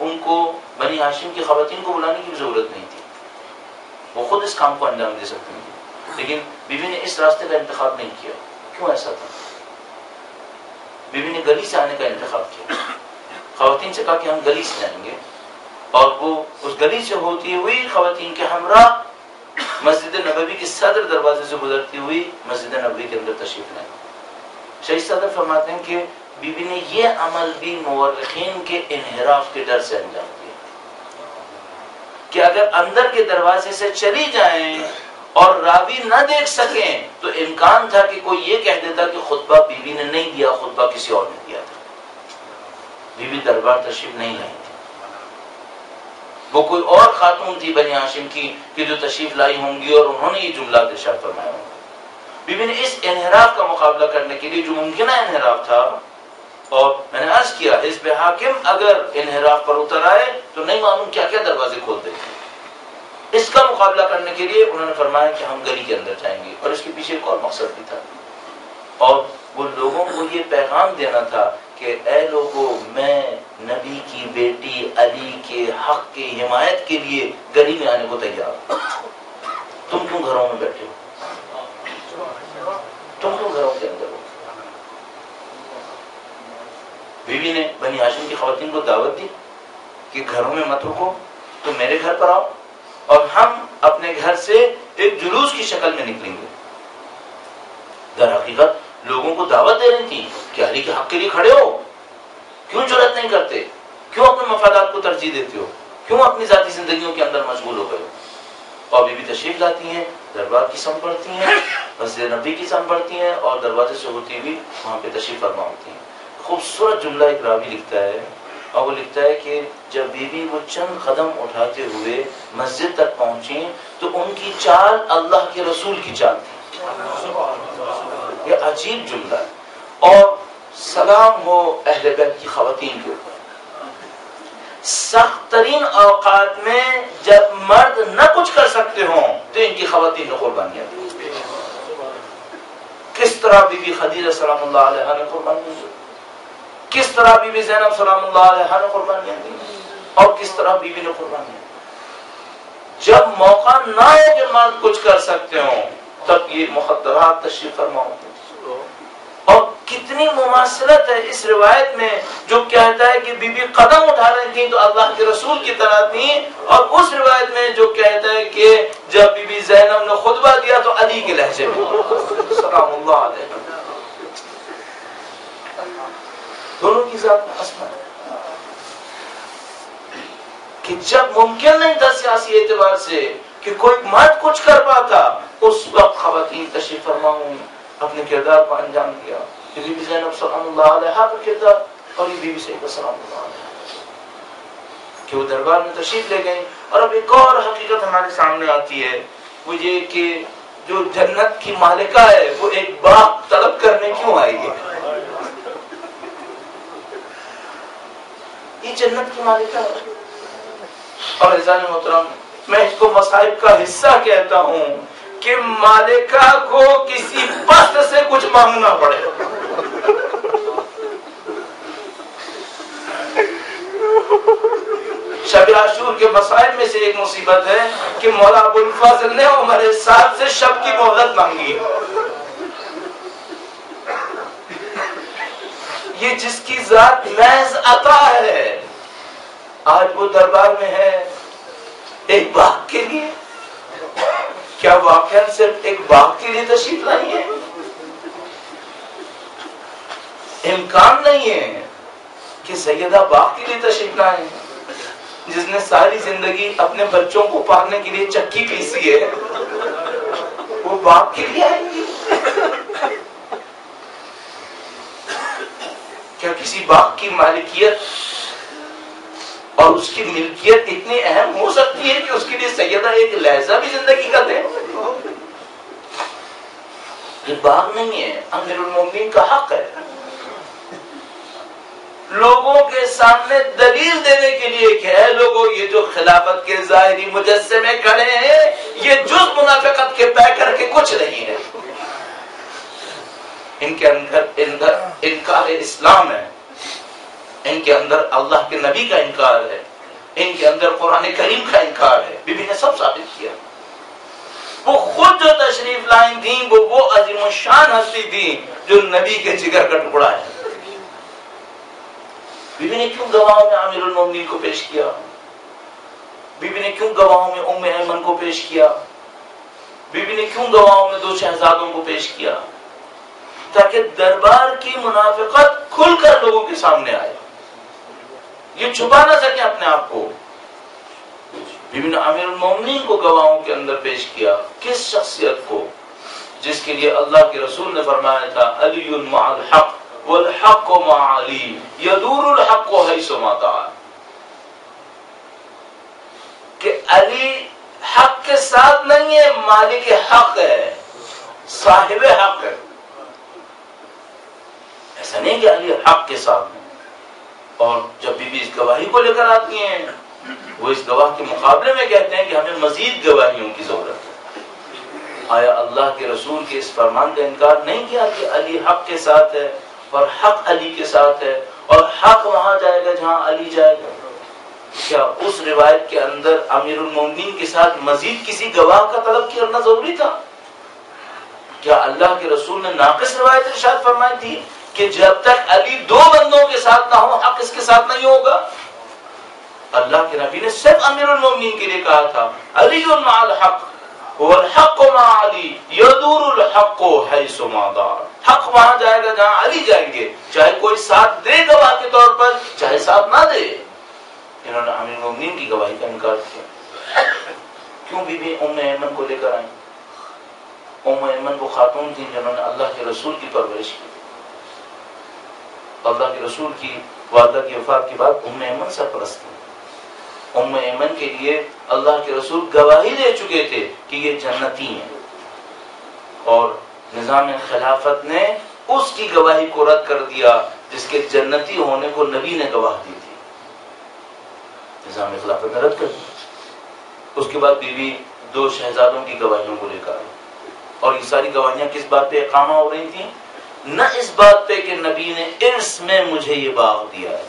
ان کو بنی ہاشم کی خواتین کو بلانے کی ضرورت نہیں تھی، وہ خود اس کام کو انجام دے سکتی تھی، لیکن بیوی نے اس راستے کا انتخاب نہیں کیا۔ کیوں ایسا تھا؟ بیوی نے گلی سے آنے کا انتخاب کیا، خواتین سے کہا کہ ہم گلی سے جائیں گے، اور وہ اس گلی سے ہوتی ہوئی خواتین کے ہمراہ مسجد نبوی کے صدر دروازے سے گزرتی ہوئی مسجد نبوی کے اندر تشریف لائیں۔ شیخ صدر فرماتے ہیں کہ بیوی نے یہ عمل بھی مورخین کے انحراف کے ڈر سے انجام دیا کہ اگر اندر کے دروازے سے چلی جائیں اور راوی نہ دیکھ سکیں تو امکان تھا کہ کوئی یہ کہہ دیتا کہ خطبہ بیوی نے نہیں دیا، خطبہ کسی اور نے دیا تھا۔ بیوی دربار تشریف نہیں لائی تھی، وہ کوئی اور خاتون تھی بنی ہاشم کی کہ جو تشریف لائی ہوں گی اور انہوں نے یہ جملات ارشاد فرمایا ہوں۔ بیوی نے اس انحراف کا مقابلہ کرنے کے لیے جو ممکنہ انحراف تھا، اور میں نے عرض کیا حزب حاکم اگر انحراف پر اتر آئے تو نہیں معلوم کیا کیا دروازے کھول دیتے، اس کا مقابلہ کرنے کے لیے انہوں نے فرمایا کہ ہم گلی کے اندر جائیں گے، اور اس کے پیچھے ایک اور مقصد بھی تھا، اور وہ لوگوں کو یہ پیغام دینا تھا کہ اے لوگوں، میں نبی کی بیٹی علی کے حق کی حمایت کے لیے گلی میں آنے کو تیار ہوں، تم کیوں گھروں میں بیٹھے ہو، تم کیوں گھروں کے اندر ہو؟ بیوی نے بنی ہاشم کی خواتین کو دعوت دی کہ گھروں میں مت رکو، تم میرے گھر پر آؤ اور ہم اپنے گھر سے ایک جلوس کی شکل میں نکلیں گے۔ در حقیقت لوگوں کو دعوت دے رہی تھی کہ علی کے حق کے لیے کھڑے ہو، کیوں جرأت نہیں کرتے، کیوں اپنے مفادات کو ترجیح دیتے ہو، کیوں اپنی ذاتی زندگیوں کے اندر مشغول ہو گئے ہو؟ اور بیوی تشریف لاتی ہیں، دربار کی سم پڑتی ہیں، مسجد نبی کی سم پڑتی ہیں، اور دروازے سے ہوتی ہوئی وہاں پہ تشریف فرما ہوتی ہیں۔ خوبصورت جملہ ایک راوی لکھتا ہے، اور وہ لکھتا ہے کہ جب بیوی وہ چند قدم اٹھاتے ہوئے مسجد تک پہنچی تو ان کی چال اللہ کے رسول کی چال تھی۔ یہ عجیب جملہ ہے۔ اور سلام ہو اہل بیت کی خواتین کے اوپر، سخت ترین اوقات میں جب مرد نہ کچھ کر سکتے ہوں تو ان کی خواتین نے قربانیاں دی۔ کس طرح بی بی خدیجہ سلام اللہ علیہا نے قربانیاں دی، کس طرح بی بی زینب سلام اللہ علیہا نے قربانیاں دی، اور کس طرح بیوی نے قربانیاں دی۔ جب موقع نہ ہو کہ مرد کچھ کر سکتے ہوں تب یہ مخدرات تشریف فرما ہوتے ہیں۔ اور کتنی مماثلت ہے اس روایت میں جو کہتا ہے کہ بی بی قدم اٹھا رہی تھی تو اللہ کے رسول کی طرح تھی، اور اس روایت میں جو کہتا ہے کہ جب بی بی زینب نے خطبہ دیا تو علی کے لہجے میں سلام اللہ علیہ۔ دونوں کی ذات میں اسما ہے کہ جب ممکن نہیں تھا سیاسی اعتبار سے کہ کوئی مرد کچھ کر پاتا، اس وقت خواتین تشریف فرما ہوں اپنے کردار کو انجام دیا۔ بی بی زینب سلام اللہ علیہا کا کردار، اور یہ بی بی سیدہ سلام اللہ علیہا کہ وہ دربار میں تشریف لے گئیں۔ اور اب ایک اور حقیقت ہمارے سامنے آتی ہے، وہ یہ کہ جو جنت کی مالکہ ہے وہ ایک باغ طلب کرنے کیوں آئی ہے؟ یہ جنت کی مالکہ ہے۔ اور عزیزان محترم، میں اس کو مصائب کا حصہ کہتا ہوں کہ مالکہ کو کسی پست سے کچھ مانگنا پڑے۔ شب عاشور کے مصائب میں سے ایک مصیبت ہے کہ مولا ابو الفضل نے عمر سعد سے شب کی مہلت مانگی۔ یہ جس کی ذات محض عطا ہے، آج وہ دربار میں ہے ایک باغ کے لیے۔ کیا واقعا صرف ایک باغ کے لیے تشریف لائی ہے؟ امکان نہیں ہے کہ سیدہ باغ کے لیے تشریف لائیں، جس نے ساری زندگی اپنے بچوں کو پالنے کے لیے چکی پیسی ہے، وہ باغ کے لیے آئیں گی؟ کیا کسی باغ کی مالکیت اور اس کی ملکیت اتنی اہم ہو سکتی ہے کہ اس کے لیے سیدہ ایک لہجہ بھی زندگی کا دیں؟ یہ باغ نہیں ہے، امیر المومنین کا حق ہے لوگوں کے سامنے دلیل دینے کے لیے کہ اے لوگوں، یہ جو خلافت کے ظاہری مجسمے کھڑے ہیں یہ جز منافقت کے پے کر کے کچھ نہیں ہے، ان کے اندر انکار اسلام ہے، ان کے اندر اللہ کے نبی کا انکار ہے، ان کے اندر قرآن کریم کا انکار ہے. بی بی نے سب ثابت کیا. وہ خود جو تشریف لائیں تھیں وہ عظیم الشان ہستی تھی جو نبی کے جگر کا ٹکڑا ہے. بی بی نے کیوں گواہوں میں امیر المومنین کو پیش کیا؟ بی بی نے کیوں گواہوں میں ام ایمن کو پیش کیا؟ بی بی نے کیوں گواہوں میں 2 شہزادوں کو پیش کیا؟ تاکہ دربار کی منافقت کھل کر لوگوں کے سامنے آئے، یہ چھپا نہ سکے اپنے آپ کو. بی بی نے امیر المومنین کو گواہوں کے اندر پیش کیا. کس شخصیت کو؟ جس کے لیے اللہ کے رسول نے فرمایا تھا علی مع الحق والحق مع علی یدور الحق حیث ما دار، کہ علی حق کے ساتھ نہیں ہے، مالک حق ہے، صاحب حق ہے. ایسا نہیں کہ علی حق کے ساتھ ہے. اور جب بی بی اس گواہی کو لے کر آتی ہیں، وہ اس گواہ کے مقابلے میں کہتے ہیں کہ ہمیں مزید گواہیوں کی ضرورت ہے. آیا اللہ کے رسول کے اس فرمان کا انکار نہیں کیا کہ علی حق کے ساتھ ہے اور حق علی کے ساتھ ہے اور حق وہاں جائے گا جہاں علی جائے گا؟ کیا اس روایت کے اندر امیر المومنین کے ساتھ مزید کسی گواہ کا طلب کرنا ضروری تھا؟ کیا اللہ کے رسول نے ناقص روایت ارشاد فرمائی تھی کہ جب تک علی 2 بندوں کے ساتھ نہ ہو حق اس کے ساتھ نہیں ہوگا؟ اللہ کے نبی نے صرف امیر المومنین کے لیے کہا تھا علی مع الحق والحق مع علی یدور الحق حیث ما دار، حق وہاں جائے گا جہاں علی جائیں گے، چاہے کوئی ساتھ دے گواہ کے طور پر چاہے ساتھ نہ دے. انہوں نے امیر المومنین کی گواہی کا انکار کیا. کیوں بی بی ام ایمن کو لے کر آئیں؟ ام ایمن وہ خاتون تھی جنہوں نے اللہ کے رسول کی پرورش کی. اللہ کے رسول کی والدہ کی وفات کے بعد ام ایمن سرپرست تھی. ام ایمن کے لیے اللہ کے رسول گواہی دے چکے تھے کہ یہ جنتی ہیں، اور نظام خلافت نے اس کی گواہی کو رد کر دیا جس کے جنتی ہونے کو نبی نے گواہ دی تھی. نظام خلافت نے رد کر دیا. اس کے بعد بیوی 2 شہزادوں کی گواہیوں کو لے کر آئی، اور یہ ساری گواہیاں کس بات پہ اقامہ ہو رہی تھیں؟ نہ اس بات پہ کہ نبی نے ارث میں مجھے یہ باغ دیا ہے،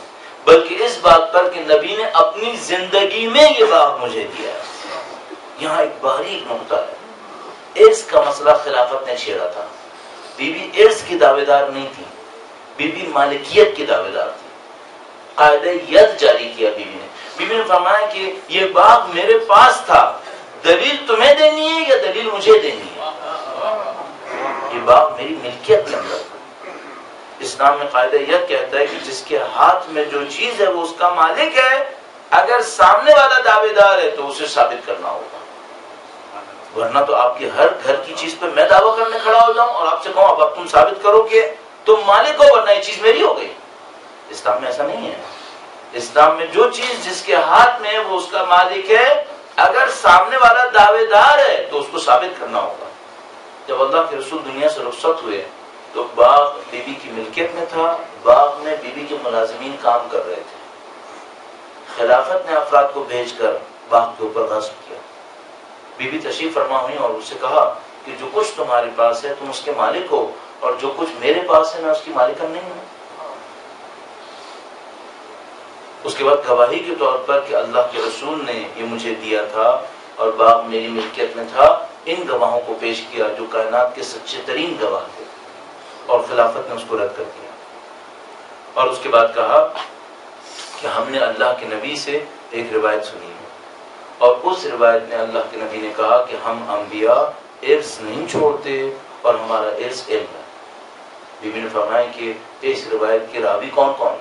بلکہ اس بات پر کہ نبی نے اپنی زندگی میں یہ باغ مجھے دیا ہے. یہاں ایک باریک نقطہ ہے. ارث کا مسئلہ خلافت نے چھیڑا تھا. بی بی ارث کی دعوے دار نہیں تھی، بی بی مالکیت کی دعوے دار تھی. قاعدہ ید جاری کیا بی بی نے. بی بی نے فرمایا کہ یہ باغ میرے پاس تھا، دلیل تمہیں دینی ہے یا دلیل مجھے دینی ہے؟ یہ باغ میری ملکیت کے اندر تھا. اسلام میں قاعدہ یہ کہتا ہے کہ جس کے ہاتھ میں جو چیز ہے وہ اس کا مالک ہے. اگر سامنے والا دعوے دار ہے تو اسے ثابت کرنا ہوگا، ورنہ تو آپ کی ہر گھر کی چیز پہ میں دعویٰ کرنے کھڑا ہو جاؤں اور آپ سے کہوں اب تم ثابت کرو کہ تم مالک ہو، ورنہ یہ چیز میری ہو گئی. اسلام میں ایسا نہیں ہے. اسلام میں جو چیز جس کے ہاتھ میں وہ اس کا مالک ہے، اگر سامنے والا دعوے دار ہے تو اس کو ثابت کرنا ہوگا. جب اللہ کے رسول دنیا سے رخصت ہوئے تو باغ بی بی کی ملکیت میں تھا. باغ میں بی بی کے ملازمین کام کر رہے تھے. خلافت نے افراد کو بھیج کر باغ کے اوپر غصب کیا. بی بی تشریف فرما ہوئی اور اس سے کہا کہ جو کچھ تمہارے پاس ہے تم اس کے مالک ہو، اور جو کچھ میرے پاس ہے میں اس کی مالکن نہیں ہوں. اس کے بعد گواہی کے طور پر کہ اللہ کے رسول نے یہ مجھے دیا تھا اور باغ میری ملکیت میں تھا، ان گواہوں کو پیش کیا جو کائنات کے سچے ترین گواہ تھے، اور خلافت نے اس کو رد کر دیا. اور اس کے بعد کہا کہ ہم نے اللہ کے نبی سے ایک روایت سنی ہے، اور اس روایت میں اللہ کے نبی نے کہا کہ ہم انبیاء ارث نہیں چھوڑتے اور ہمارا ارث علم ہے. بی بی نے فرمایا کہ اس روایت کے راوی کون کون؟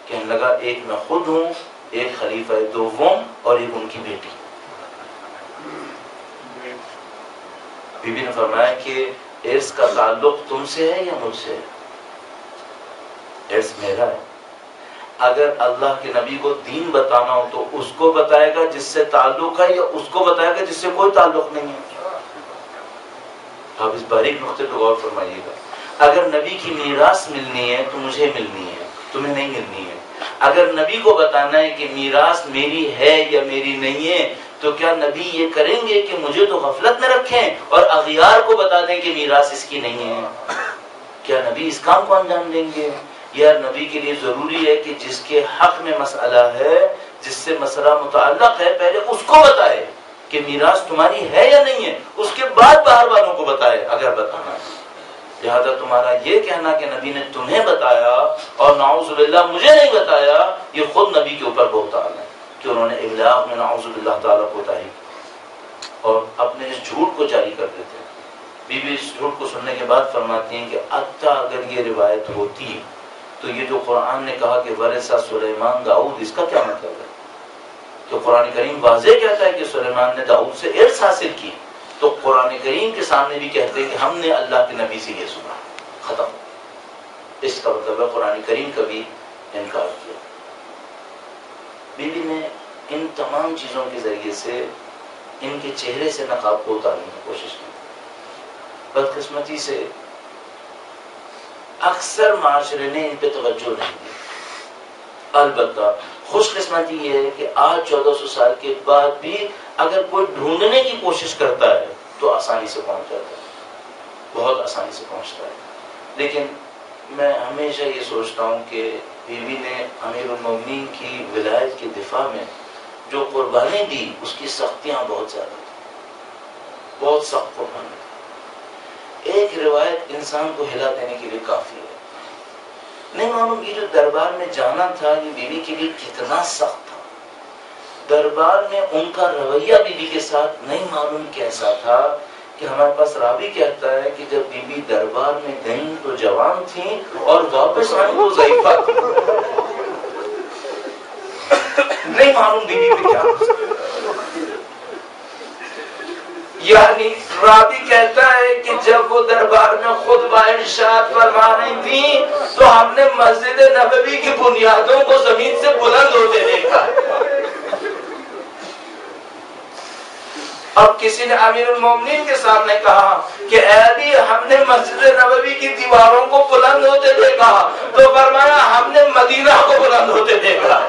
کہنے لگا ایک میں خود ہوں، ایک خلیفہ دوم اور ایک ان کی بیٹی. بی بی نے فرمایا کہ ارث کا تعلق تم سے ہے یا مجھ سے ہے؟ ارث میرا ہے. اگر اللہ کے نبی کو دین بتانا ہو تو اس کو بتائے گا جس سے تعلق ہے یا اس کو بتائے گا جس سے کوئی تعلق نہیں ہے؟ آپ اس باریک نقطے پہ غور فرمائیے گا. اگر نبی کی میراث ملنی ہے تو مجھے ملنی ہے، تمہیں نہیں ملنی ہے. اگر نبی کو بتانا ہے کہ میراث میری ہے یا میری نہیں ہے تو کیا نبی یہ کریں گے کہ مجھے تو غفلت میں رکھیں اور اغیار کو بتا دیں کہ میراث اس کی نہیں ہے؟ کیا نبی اس کام کو انجام دیں گے؟ یا نبی کے لیے ضروری ہے کہ جس کے حق میں مسئلہ ہے، جس سے مسئلہ متعلق ہے، پہلے اس کو بتائے کہ میراث تمہاری ہے یا نہیں ہے، اس کے بعد باہر والوں کو بتائے اگر بتانا ہے۔ لہذا تمہارا یہ کہنا کہ نبی نے تمہیں بتایا اور نعوذ باللہ مجھے نہیں بتایا، یہ خود نبی کے اوپر بہتان ہے کہ انہوں نے ابلاغ میں نعوذ باللہ تعالیٰ کوتاہی اور اپنے اس جھوٹ کو جاری کر دیتے ہیں۔ بی بی اس جھوٹ کو سننے کے بعد فرماتی ہیں کہ اچھا اگر یہ روایت ہوتی تو یہ جو قرآن نے کہا کہ ورثہ سلیمان داؤد، اس کا کیا مطلب ہے؟ تو قرآن کریم واضح کہتا ہے کہ سلیمان نے داؤد سے ارث حاصل کی، تو قرآن کریم کے سامنے بھی کہتے ہیں کہ ہم نے اللہ کے نبی سے یہ سنا، ختم۔ اس کا مطلب ہے قرآن کریم کا بھی انکار کیا۔ بیوی نے ان تمام چیزوں کے ذریعے سے ان کے چہرے سے نقاب کو اتارنے کی کوشش کی۔ بدقسمتی سے اکثر معاشرے نے ان پہ توجہ نہیں دی۔ البتہ خوش قسمتی یہ ہے کہ آج 1400 سال کے بعد بھی اگر کوئی ڈھونڈنے کی کوشش کرتا ہے تو آسانی سے پہنچ جاتا ہے، بہت آسانی سے پہنچتا ہے۔ لیکن میں ہمیشہ یہ سوچتا ہوں کہ بیوی نے امیر المومنین کی ولایت کے دفاع میں جو قربانی دی اس کی سختیاں بہت زیادہ تھیں، بہت سخت قربانی۔ ایک روایت انسان کو ہلا دینے کے لیے کافی ہے۔ نہیں معلوم یہ جو دربار میں جانا تھا یہ بیوی کے لیے کتنا سخت تھا۔ دربار میں ان کا رویہ بیوی کے ساتھ نہیں معلوم کیسا تھا کہ ہمارے پاس راوی کہتا ہے کہ جب بیوی دربار میں گئیں تو جوان تھیں اور واپس آئیں تو ضعیفہ تھیں۔ نہیں معلوم بیوی پہ کیا، یعنی راوی کہتا ہے کہ جب وہ دربار میں خطبہ ارشاد فرما رہی تھیں تو ہم نے مسجد نبوی کی بنیادوں کو زمین سے بلند ہوتے دیکھا۔ اب کسی نے امیر المومنین کے سامنے کہا کہ اے علی ہم نے مسجد نبوی کی دیواروں کو بلند ہوتے دیکھا، تو فرمایا ہم نے مدینہ کو بلند ہوتے دیکھا۔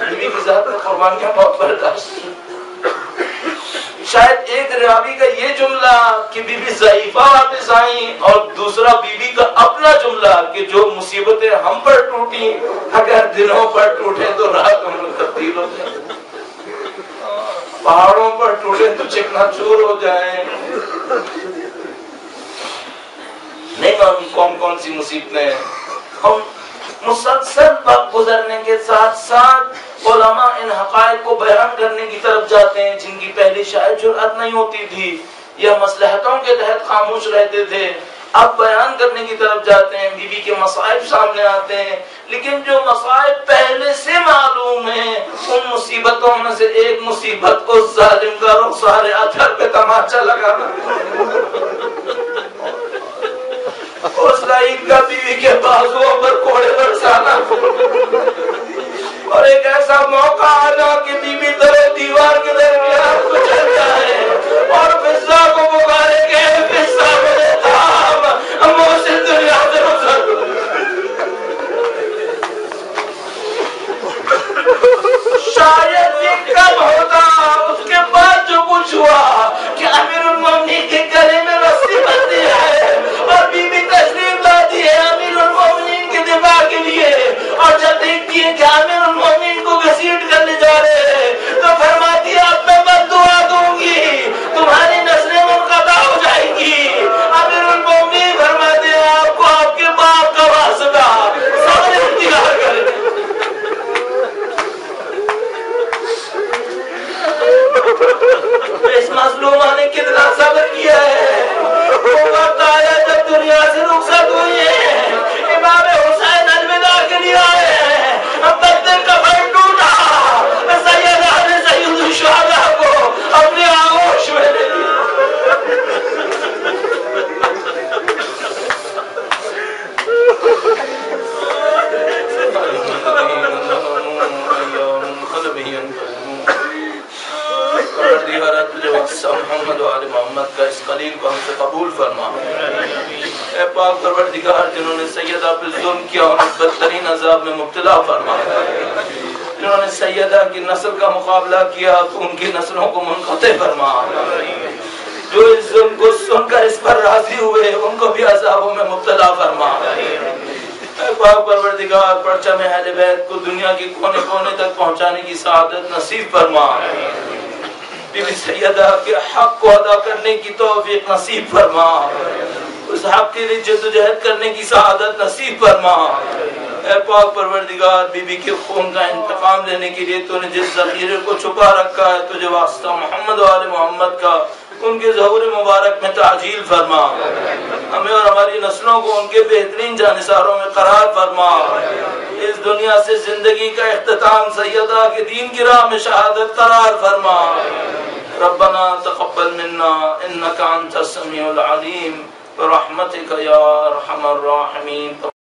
نبی کی ذات میں قربانیاں بہت برداشت۔ شاید ایک راوی کا یہ جملہ کہ بی بی ضعیفہ واپس آئیں، اور دوسرا بی بی کا اپنا جملہ کہ جو مصیبتیں ہم پر ٹوٹی اگر دنوں پر ٹوٹے تو رات میں تبدیل ہو جائیں، پہاڑوں پر ٹوٹے تو چکنا چور ہو جائیں۔ نہیں معلوم کون کون سی مصیبتیں ہم مسلسل وقت گزرنے کے ساتھ ساتھ علماء ان حقائق کو بیان کرنے کی طرف جاتے ہیں جن کی پہلی شاید جرأت نہیں ہوتی تھی یا مصلحتوں کے تحت خاموش رہتے تھے، اب بیان کرنے کی طرف جاتے ہیں، بیوی کے مصائب سامنے آتے ہیں، لیکن جو مصائب پہلے سے معلوم ہیں ان مصیبتوں میں سے ایک مصیبت اس ظالم کا رخسار اثر پہ تماچا لگانا، اس لعین کا بیوی کے بازوؤں پر کوڑے برسانا، اور ایک ایسا موقع آنا کہ بیوی در و دیوار کے درمیان کچل جائے اور فضا کو پکارے کہ فضا میرے تھام محسن دنیا سے رخصت۔ شاید یہ کب ہوتا اس کے بعد جو کچھ ہوا کہ امیر المومنین کے گلے میں رسی بندھی ہے اور بیوی تشریف لاتی ہے امیر المومنین کے دفاع کے لیے، اور جب دیکھتی ہے کہ امیر المومنین کو گھسیٹ کر لے جا رہے ہیں تو فرماتی ہے اب میں بد دعا دوں گی، تمہاری نسلیں منقطع ہو جائیں گی۔ امیر المومنین فرماتے ہیں آپ کو آپ کے باپ کا واسطہ صبر اختیار کریں۔ اس مظلومہ نے کتنا صبر کیا ہے، وہ وقت آیا جب دنیا سے رخصت ہوئی ہے، امام حسین الوداع کے لیے آئے ہیں، اب بدن کا پھر ٹوٹا، سیدہ نے سید الشہداء کو اپنے آغوش میں لے لیا۔ محمد و آل محمد کا اس قلیل کو ہم سے قبول فرما۔ اے پاک پروردگار جنہوں نے سیدہ پہ ظلم کیا اور بدترین عذاب میں مبتلا فرما، جنہوں نے سیدہ کی نسل کا مقابلہ کیا تو ان کی نسلوں کو منقطع فرما، جو اس ظلم کو سن کر اس پر راضی ہوئے ان کو بھی عذابوں میں مبتلا فرما۔ اے پاک پروردگار، پرچم اہل بیت کو دنیا کے کونے کونے تک پہنچانے کی سعادت نصیب فرما۔ بی بی سیدہ کے حق کو ادا کرنے کی توفیق نصیب فرما، اس حق کے لیے جدوجہد کرنے کی سعادت نصیب فرما۔ اے پاک پروردگار، بی بی کے خون کا انتقام لینے کے لیے تو نے جس ذخیرے کو چھپا رکھا ہے، تجھے واسطہ محمد و آل محمد کا ان کے ظہور مبارک میں تعجیل فرما۔ ہمیں اور ہماری نسلوں کو ان کے بہترین جانثاروں میں قرار فرما۔ اس دنیا سے زندگی کا اختتام سیدہ کے دین کی راہ میں شہادت قرار فرما۔ ربنا تقبل منا انك انت السميع العليم برحمتك يا ارحم الراحمين۔